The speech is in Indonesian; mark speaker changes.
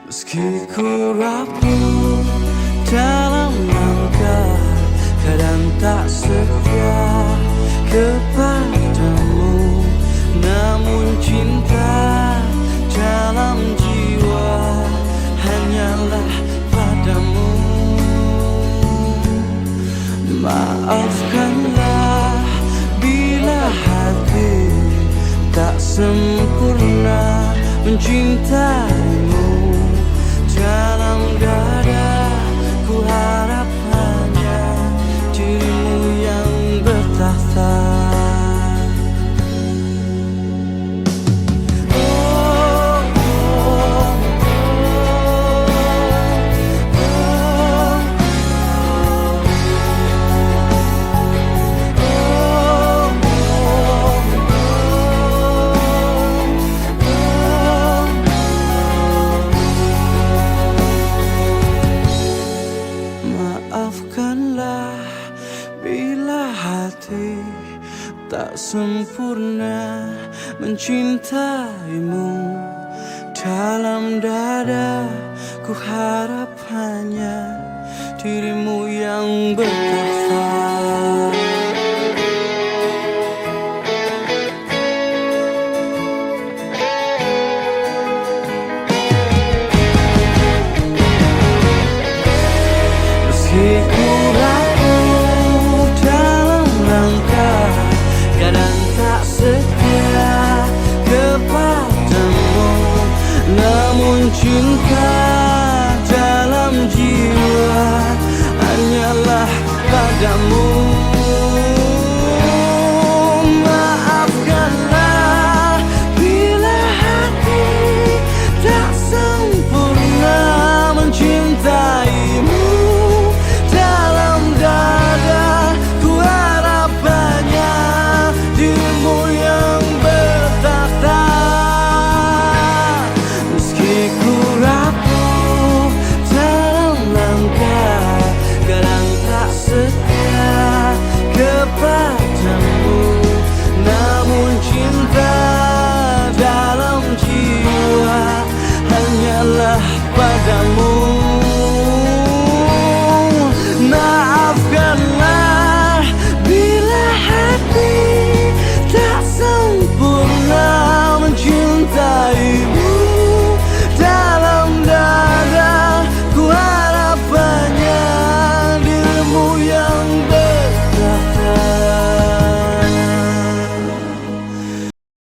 Speaker 1: Meski ku rapuh dalam langkah, kadang tak setia kepadamu, namun cinta dalam jiwa hanyalah padamu. Maafkanlah bila hati tak sempurna mencintaimu. Dalam dada ku harap hanya dirimu yang bertahta. Maafkanlah bila hati tak sempurna mencintaimu. Dalam dada ku harap hanya dirimu yang bertahta. Meski ku rapuh dalam langkah, kadang tak setia kepadamu, namun cinta dalam jiwa hanyalah padamu.